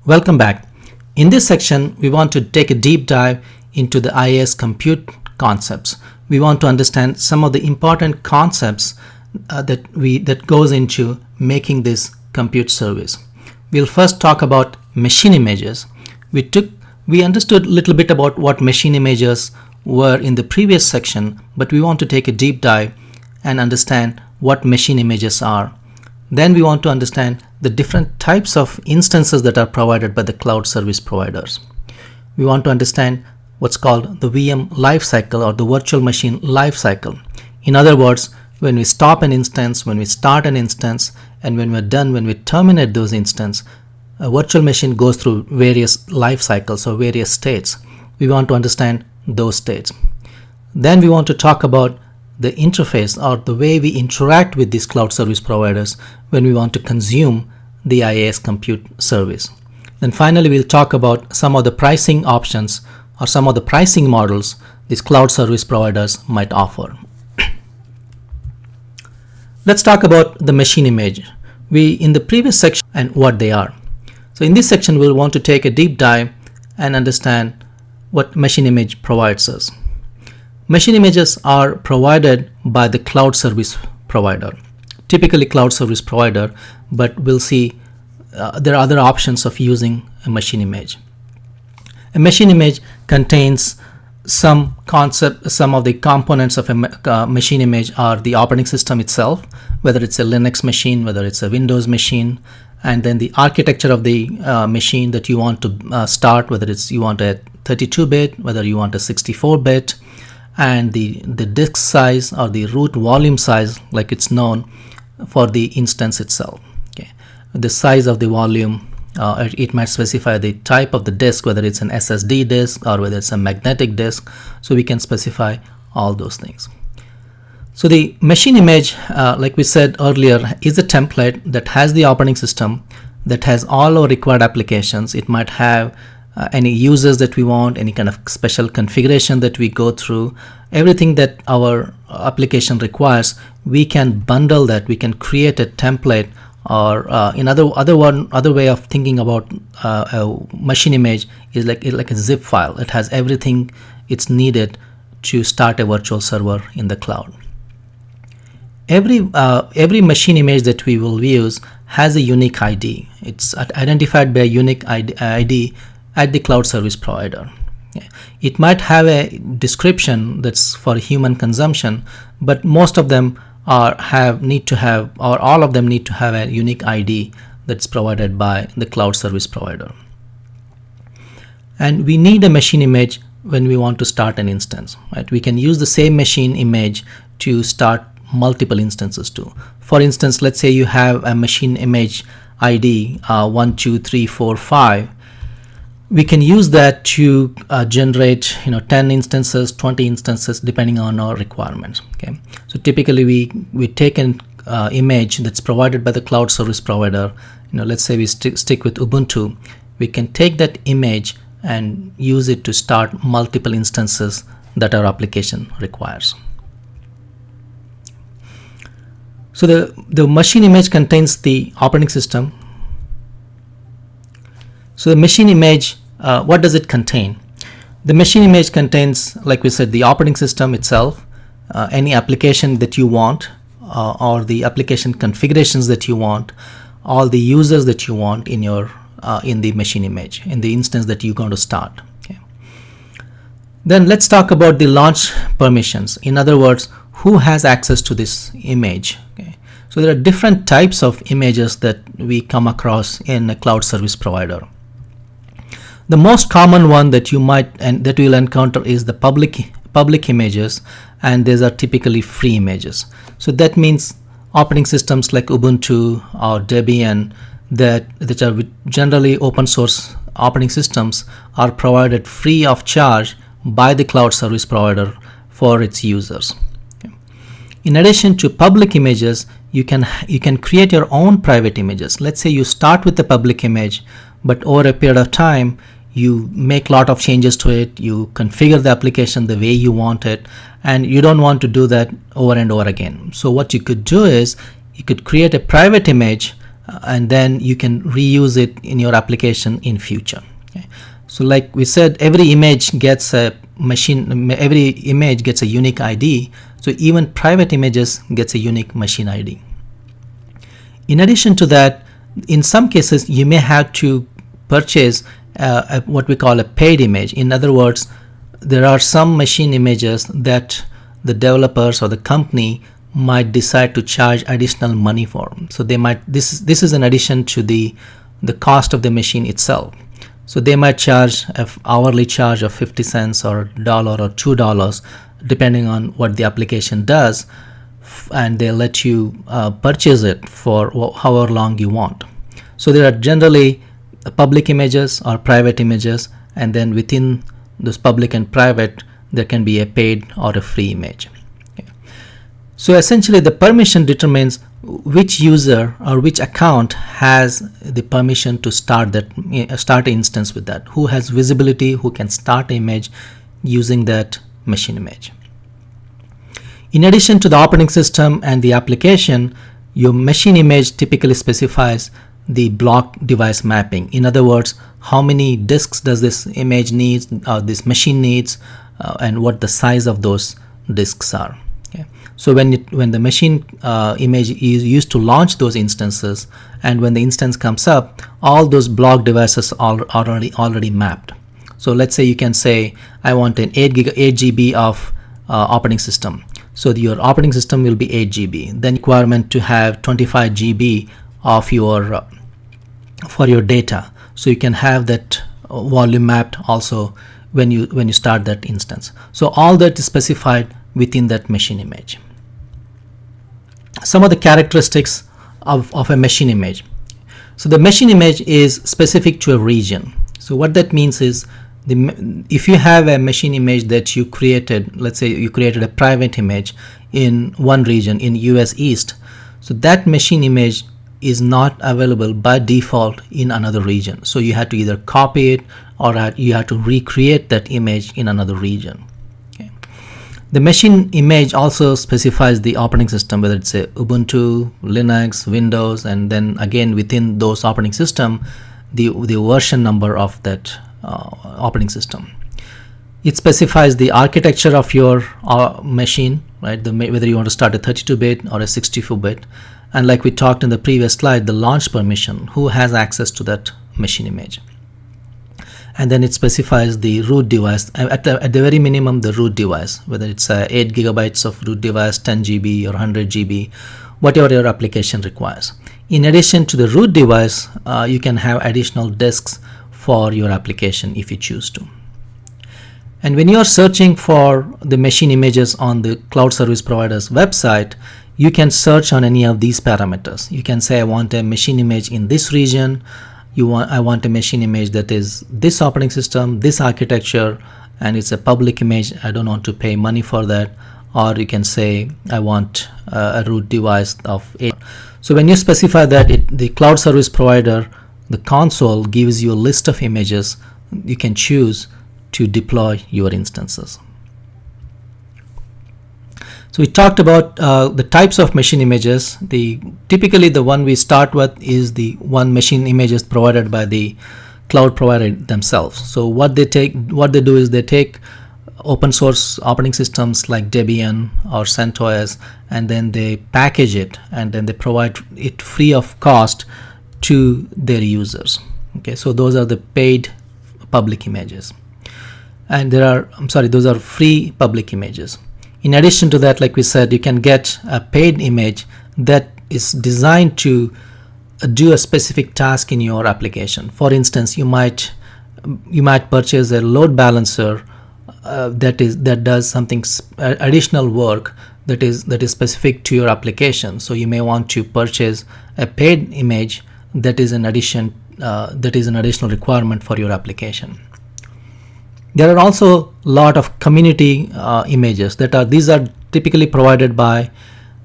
Welcome back. In this section, we want to take a deep dive into the IaaS compute concepts. We want to understand some of the important concepts that goes into making this compute service. We'll first talk about machine images. We understood a little bit about what machine images were in the previous section, but we want to take a deep dive and understand what machine images are. Then we want to understand the different types of instances that are provided by the cloud service providers. We want to understand what's called the VM lifecycle or the virtual machine lifecycle. In other words, when we stop an instance, when we start an instance, and when we're done, when we terminate those instances, a virtual machine goes through various life cycles or various states. We want to understand those states. Then we want to talk about the interface or the way we interact with these cloud service providers when we want to consume the IaaS compute service. Then finally, we'll talk about some of the pricing options or some of the pricing models these cloud service providers might offer. Let's talk about the machine image. In the previous section and what they are. So in this section, we'll want to take a deep dive and understand what machine image provides us. Machine images are provided by the cloud service provider, typically cloud service provider, but we'll see there are other options of using a machine image. A machine image contains some of the components of a machine image are the operating system itself, whether it's a Linux machine, whether it's a Windows machine, and then the architecture of the machine that you want to start, whether it's you want a 32-bit, whether you want a 64-bit, and the disk size or the root volume size, like it's known, for the instance itself. Okay, the size of the volume, it might specify the type of the disk, whether it's an SSD disk or whether it's a magnetic disk. So we can specify all those things. So the machine image, like we said earlier, is a template that has the operating system, that has all our required applications. It might have any users that we want, any kind of special configuration that we go through, everything that our application requires. We can bundle that. We can create a template, or other way of thinking about a machine image is like a zip file. It has everything it's needed to start a virtual server in the cloud. Every machine image that we will use has a unique ID. It's identified by a unique ID at the cloud service provider. It might have a description that's for human consumption, but most of them all of them need to have a unique ID that's provided by the cloud service provider. And we need a machine image when we want to start an instance, right? We can use the same machine image to start multiple instances too. For instance, let's say you have a machine image ID 1, 2, 3, 4, 5. We can use that to generate 10 instances, 20 instances, depending on our requirements. Okay, so typically we take an image that's provided by the cloud service provider. Let's say we stick with Ubuntu. We can take that image and use it to start multiple instances that our application requires. So the machine image contains the operating system. So the machine image, what does it contain? The machine image contains, like we said, the operating system itself, any application that you want, or the application configurations that you want, all the users that you want in the machine image, in the instance that you're going to start. Okay. Then let's talk about the launch permissions. In other words, who has access to this image? Okay. So there are different types of images that we come across in a cloud service provider. The most common one that you will encounter is the public images, and these are typically free images. So that means operating systems like Ubuntu or Debian that are generally open source operating systems are provided free of charge by the cloud service provider for its users. Okay. In addition to public images, you can create your own private images. Let's say you start with the public image, but over a period of time, you make a lot of changes to it, you configure the application the way you want it, and you don't want to do that over and over again. So what you could do is you could create a private image and then you can reuse it in your application in future. Okay. So like we said, every image gets a unique ID. So even private images gets a unique machine ID. In addition to that, in some cases you may have to purchase what we call a paid image. In other words, there are some machine images that the developers or the company might decide to charge additional money for. So they might, this is in addition to the cost of the machine itself. So they might charge an hourly charge of 50 cents or $1 or $2 depending on what the application does, and they let you purchase it for however long you want. So there are generally public images or private images, and then within those public and private there can be a paid or a free image. Okay. So essentially the permission determines which user or which account has the permission to start an instance with that, who has visibility, who can start an image using that machine image. In addition to the operating system and the application, your machine image typically specifies the block device mapping. In other words, how many disks does this image needs, this machine needs, and what the size of those disks are. Okay. So when the machine image is used to launch those instances, and when the instance comes up, all those block devices are already mapped. So let's say you can say, I want an 8 GB of operating system. So your operating system will be 8 GB. Then requirement to have 25 GB of your for your data. So you can have that volume mapped also when you start that instance. So all that is specified within that machine image. Some of the characteristics of a machine image. So the machine image is specific to a region. So what that means is, if you have a machine image that you created, let's say you created a private image in one region in US East, so that machine image is not available by default in another region. So you have to either copy it or you have to recreate that image in another region. Okay. The machine image also specifies the operating system, whether it's a Ubuntu, Linux, Windows, and then again within those operating system, the version number of that operating system. It specifies the architecture of your machine, right? Whether you want to start a 32-bit or a 64-bit, and like we talked in the previous slide, the launch permission, who has access to that machine image. And then it specifies the root device, at the very minimum the root device, whether it's 8 GB of root device, 10 GB or 100 GB, whatever your application requires. In addition to the root device, you can have additional disks for your application if you choose to. And when you are searching for the machine images on the cloud service provider's website, you can search on any of these parameters. You can say, I want a machine image in this region. I want a machine image that is this operating system, this architecture, and it's a public image. I don't want to pay money for that. Or you can say, I want a root device of 8. So when you specify that, the cloud service provider, the console gives you a list of images you can choose to deploy your instances. So we talked about the types of machine images. Typically the one we start with is the one machine images provided by the cloud provider themselves. So what they do is they take open source operating systems like Debian or CentOS, and then they package it and then they provide it free of cost to their users. Okay, so those are the paid public images, and those are free public images. In addition to that, like we said, you can get a paid image that is designed to do a specific task in your application. For instance, you might purchase a load balancer that does something additional work that is specific to your application. So you may want to purchase a paid image that is an additional requirement for your application. There are also a lot of community images these are typically provided by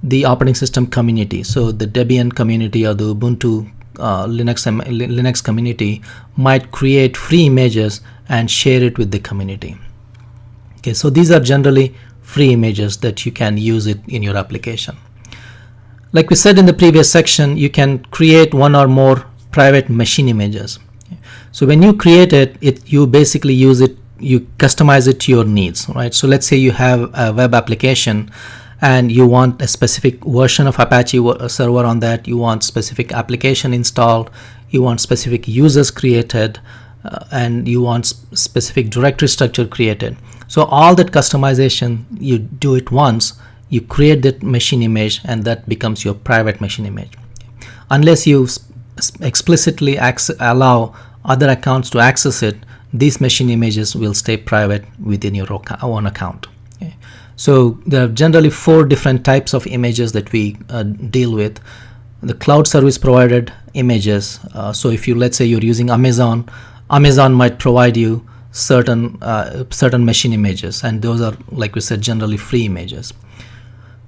the operating system community. So the Debian community or the Ubuntu Linux community might create free images and share it with the community. Okay, so these are generally free images that you can use it in your application. Like we said in the previous section, you can create one or more private machine images. So when you create it, you basically use it, you customize it to your needs, right? So let's say you have a web application and you want a specific version of Apache server on that, you want specific application installed, you want specific users created, and you want specific directory structure created. So all that customization, you do it once, you create that machine image, and that becomes your private machine image. Unless you explicitly allow other accounts to access it, these machine images will stay private within your own account. Okay. So there are generally 4 different types of images that we deal with. The cloud service provided images. So if you, let's say you're using Amazon might provide you certain machine images, and those are, like we said, generally free images.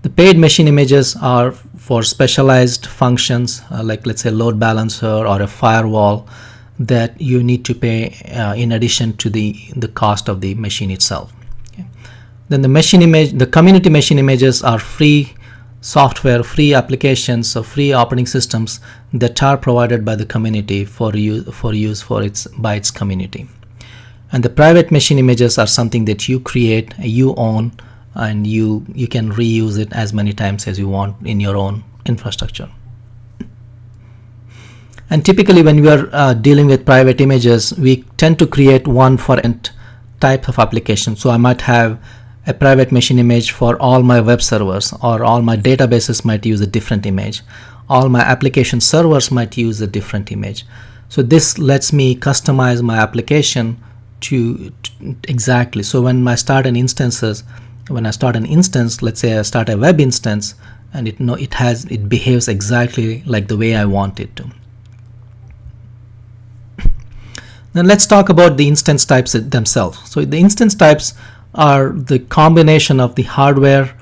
The paid machine images are for specialized functions, like let's say load balancer or a firewall, that you need to pay in addition to the cost of the machine itself. Okay. Then the community machine images are free software, free applications, or free operating systems that are provided by the community for use by its community. And the private machine images are something that you create, you own, and you can reuse it as many times as you want in your own infrastructure. And typically when we are dealing with private images, we tend to create one for any type of application. So I might have a private machine image for all my web servers, or all my databases might use a different image. All my application servers might use a different image. So this lets me customize my application to exactly. So when I start an instance, let's say I start a web instance, and it behaves exactly like the way I want it to. Then let's talk about the instance types themselves. So the instance types are the combination of the hardware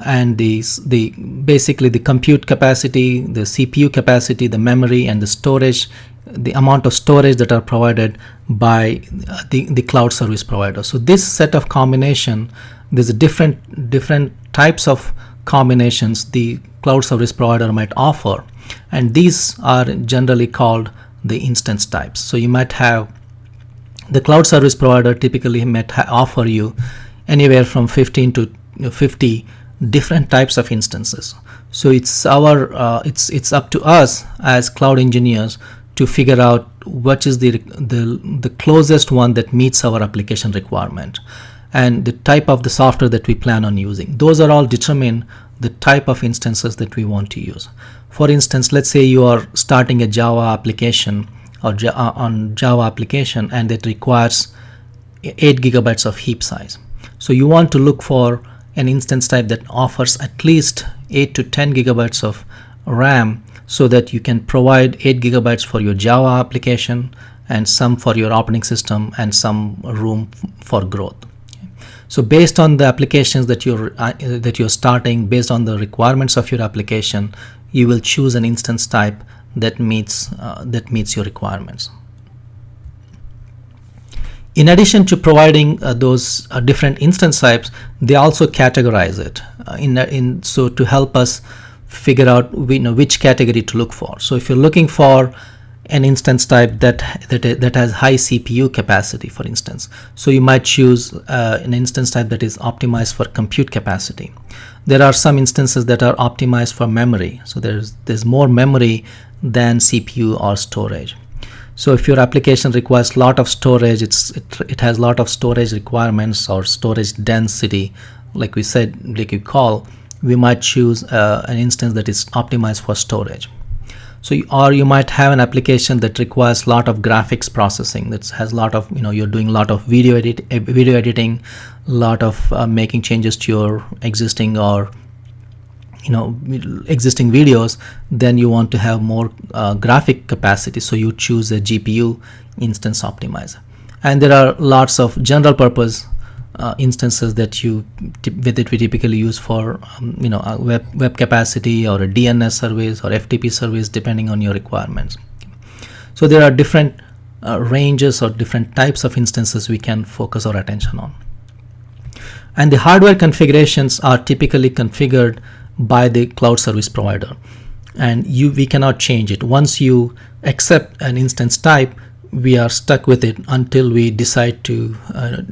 and basically the compute capacity, the CPU capacity, the memory, and the storage, the amount of storage that are provided by the cloud service provider. So this set of combination, there's a different types of combinations the cloud service provider might offer, and these are generally called the instance types. So you might have the cloud service provider typically might offer you anywhere from 15 to 50 different types of instances. So it's up to us as cloud engineers to figure out what is the closest one that meets our application requirement, and the type of the software that we plan on using. Those are all determine the type of instances that we want to use. For instance, let's say you are starting a Java application or on Java application, and it requires 8 gigabytes of heap size. So you want to look for an instance type that offers at least 8 to 10 gigabytes of RAM, so that you can provide 8 gigabytes for your Java application and some for your operating system and some room for growth. So based on the applications that you're starting, based on the requirements of your application, you will choose an instance type that meets your requirements. In addition to providing those different instance types, they also categorize it so to help us figure out which category to look for. So if you're looking for an instance type that has high CPU capacity, for instance, so you might choose an instance type that is optimized for compute capacity. There are some instances that are optimized for memory, so there's more memory than CPU or storage. So if your application requires a lot of storage, it has a lot of storage requirements or storage density, like we said, like you call, we might choose an instance that is optimized for storage. So you might have an application that requires a lot of graphics processing, that has a lot of, you're doing a lot of video editing, a lot of making changes to your existing existing videos. Then you want to have more graphic capacity, so you choose a GPU instance optimizer. And there are lots of general purpose instances that we typically use for web capacity, or a DNS service or FTP service, depending on your requirements. So there are different ranges or different types of instances we can focus our attention on. And the hardware configurations are typically configured by the cloud service provider, and we cannot change it. Once you accept an instance type, we are stuck with it until we decide to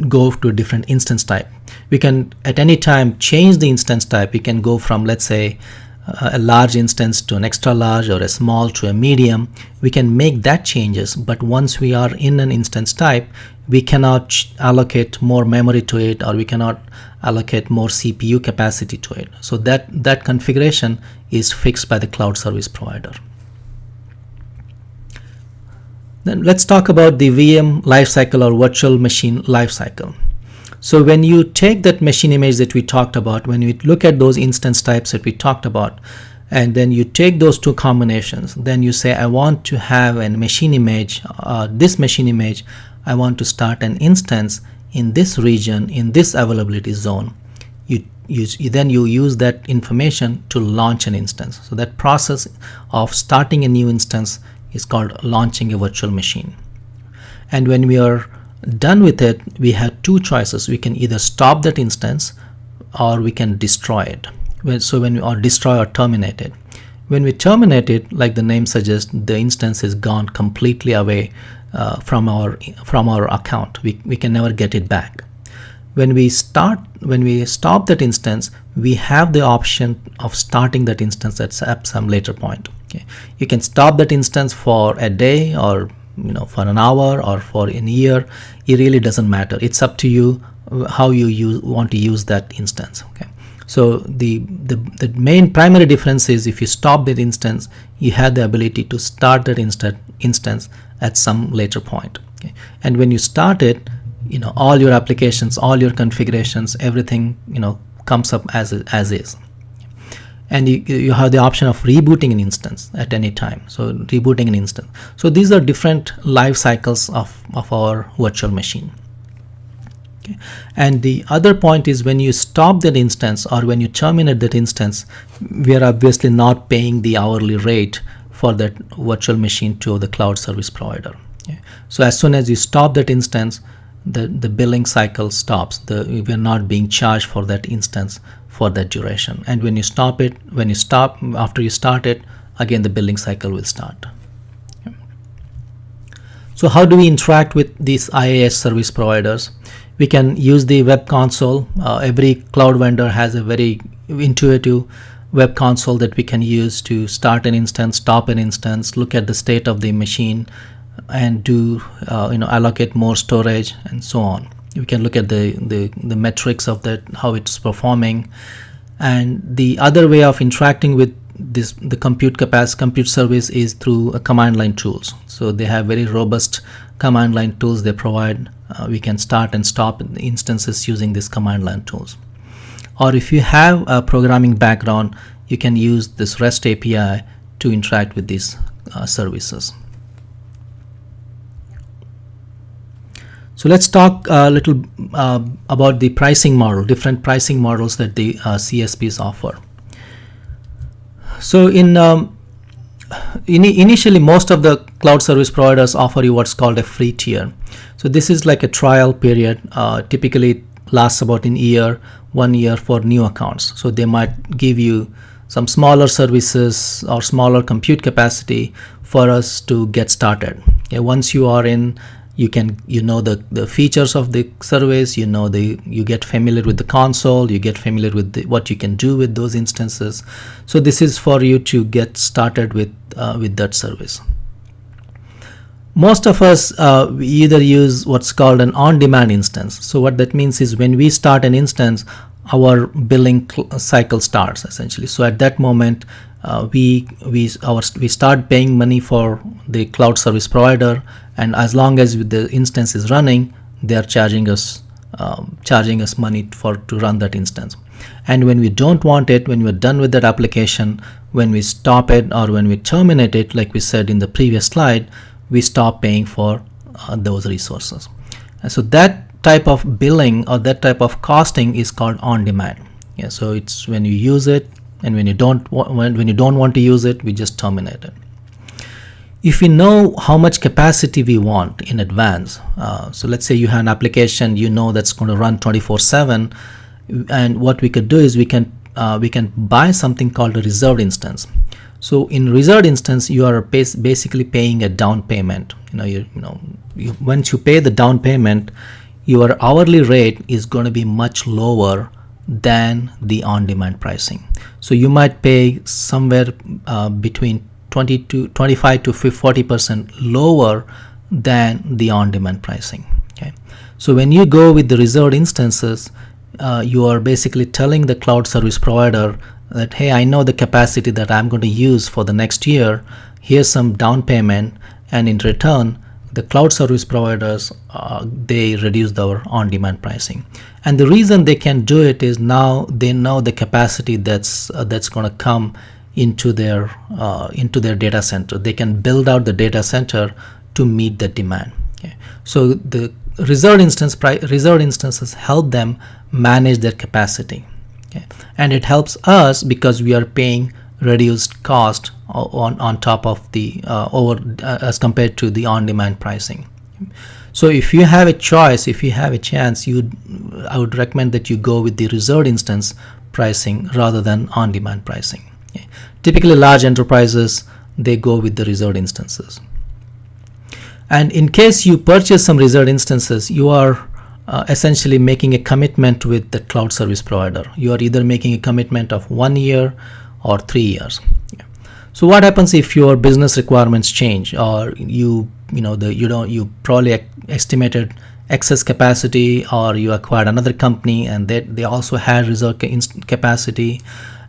go to a different instance type. We can at any time change the instance type. We can go from, let's say, a large instance to an extra large, or a small to a medium. We can make that changes, but once we are in an instance type, we cannot allocate more memory to it, or we cannot allocate more CPU capacity to it. So that configuration is fixed by the cloud service provider. Then let's talk about the VM lifecycle, or virtual machine lifecycle. So when you take that machine image that we talked about, when we look at those instance types that we talked about, and then you take those two combinations, then you say, I want to have a machine image, this machine image, I want to start an instance in this region, in this availability zone. Then you use that information to launch an instance. So that process of starting a new instance is called launching a virtual machine. And when we are done with it, we have two choices. We can either stop that instance, or we can destroy it. Or destroy or terminate it. When we terminate it, like the name suggests, the instance is gone completely away from our account. We can never get it back. When we stop that instance, we have the option of starting that instance at some later point. Okay. You can stop that instance for a day, or for an hour, or for a year. It really doesn't matter. It's up to you how you want to use that instance. Okay. So the main primary difference is, if you stop that instance, you have the ability to start that instance at some later point. Okay. And when you start it, all your applications, all your configurations, everything comes up as is. And you have the option of rebooting an instance at any time. So rebooting an instance. So these are different life cycles of our virtual machine. Okay. And the other point is, when you stop that instance, or when you terminate that instance, we are obviously not paying the hourly rate for that virtual machine to the cloud service provider. Okay. So as soon as you stop that instance, the billing cycle stops. We are not being charged for that instance for that duration. And when you stop, after you start it, again the billing cycle will start. Okay. So how do we interact with these IaaS service providers? We can use the web console. Every cloud vendor has a very intuitive web console that we can use to start an instance, stop an instance, look at the state of the machine, and do allocate more storage, and so on. You can look at the metrics of that, how it's performing. And the other way of interacting with the compute service is through command line tools. So they have very robust command line tools they provide. We can start and stop instances using these command line tools. Or if you have a programming background, you can use this REST API to interact with these services. So let's talk a little about the pricing model, different pricing models that the CSPs offer. So initially, most of the cloud service providers offer you what's called a free tier. So this is like a trial period. Typically it lasts about 1 year for new accounts. So they might give you some smaller services or smaller compute capacity for us to get started. Okay, once you are in, you know the features of the service, you get familiar with the console, you get familiar with what you can do with those instances. So this is for you to get started with that service. Most of us we either use what's called an on-demand instance. So what that means is, when we start an instance, our billing cycle starts essentially. So at that moment, we start paying money for the cloud service provider, and as long as the instance is running, they are charging us money to run that instance. And when we don't want it, when we're done with that application, when we stop it or when we terminate it, like we said in the previous slide, we stop paying for those resources. And so that type of billing or that type of costing is called on demand. Yeah, so it's when you use it, and when you don't want to use it, we just terminate it. If we know how much capacity we want in advance, so let's say you have an application that's going to run 24/7, and what we could do is we can buy something called a reserved instance. So in reserved instance, you are basically paying a down payment. Once you pay the down payment, your hourly rate is going to be much lower than the on-demand pricing. So you might pay somewhere between 25 to 40% lower than the on-demand pricing. Okay. So when you go with the reserved instances, you are basically telling the cloud service provider that, hey, I know the capacity that I'm going to use for the next year. Here's some down payment, and in return, the cloud service providers they reduce their on-demand pricing. And the reason they can do it is now they know the capacity that's going to come into their data center. They can build out the data center to meet the demand. Okay. So the reserved instances help them manage their capacity. Okay. And it helps us because we are paying reduced cost on top of the as compared to the on-demand pricing. So if you have a choice, if you have a chance, I would recommend that you go with the reserved instance pricing rather than on-demand pricing. Okay. Typically large enterprises, they go with the reserved instances. And in case you purchase some reserved instances, you are essentially making a commitment with the cloud service provider. You are either making a commitment of 1 year or 3 years. Yeah. So what happens if your business requirements change, or you probably estimated excess capacity, or you acquired another company and they also had reserved capacity,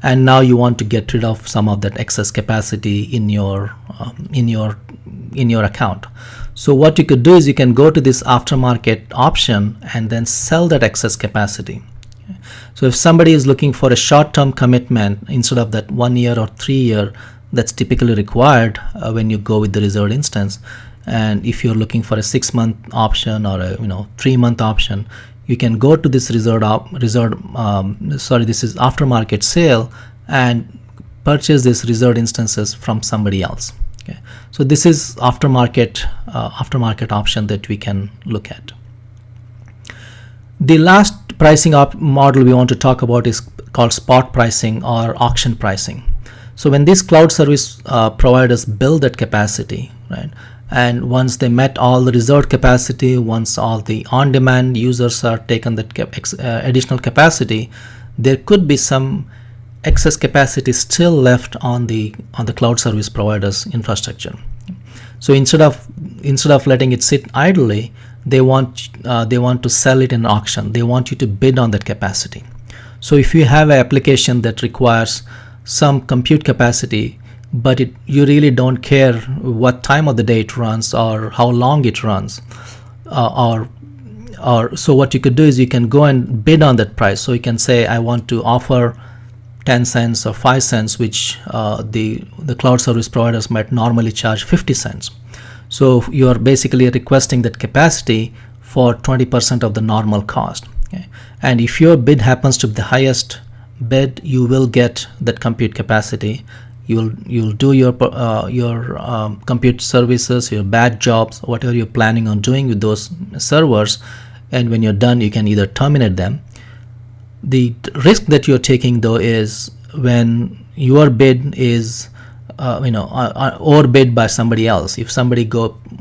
and now you want to get rid of some of that excess capacity in your account. So what you could do is you can go to this aftermarket option and then sell that excess capacity. So if somebody is looking for a short-term commitment instead of that 1 year or 3 year that's typically required when you go with the reserved instance, and if you're looking for a 6-month option or a 3-month option, you can go to this this is aftermarket sale and purchase these reserved instances from somebody else. Okay. So this is aftermarket option that we can look at. The last pricing model we want to talk about is called spot pricing or auction pricing. So when these cloud service providers build that capacity, right, and once they met all the reserved capacity, once all the on-demand users are taken that additional capacity, there could be some excess capacity still left on the cloud service provider's infrastructure. So instead of letting it sit idly, they want to sell it in auction. They want you to bid on that capacity. So if you have an application that requires some compute capacity, but you really don't care what time of the day it runs or how long it runs, so what you could do is you can go and bid on that price. So you can say, I want to offer 10 cents or 5 cents, which the cloud service providers might normally charge 50 cents. So you are basically requesting that capacity for 20% of the normal cost. Okay? And if your bid happens to be the highest bid, you will get that compute capacity. You'll do your compute services, your batch jobs, whatever you're planning on doing with those servers, and when you're done, you can either terminate them. The risk that you're taking though is when your bid is overbid by somebody else. If somebody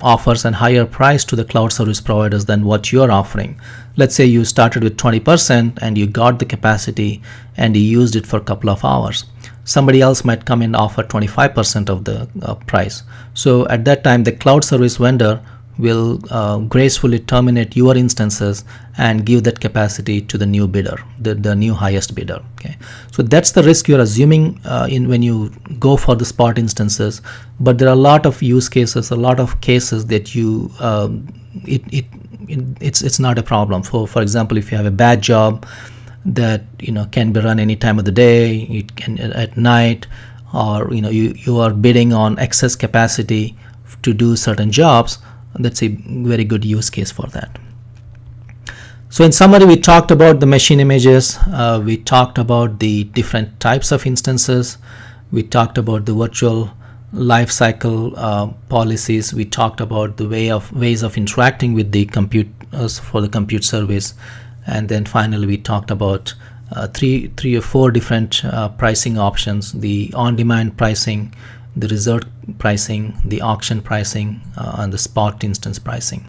offers a higher price to the cloud service providers than what you're offering, let's say you started with 20% and you got the capacity and you used it for a couple of hours, somebody else might come and offer 25% of the price. So at that time, the cloud service vendor will gracefully terminate your instances and give that capacity to the new bidder, the new highest bidder. Okay, so that's the risk you're assuming when you go for the spot instances. But there are a lot of use cases, a lot of cases that it's not a problem. For example, if you have a bad job that can be run any time of the day, it can at night, or you are bidding on excess capacity to do certain jobs, that's a very good use case for that. So in summary, we talked about the machine images, we talked about the different types of instances, we talked about the virtual lifecycle policies, we talked about the ways of interacting with the compute for the compute service, and then finally we talked about three or four different pricing options: the on-demand pricing, the reserved pricing, the auction pricing, and the spot instance pricing.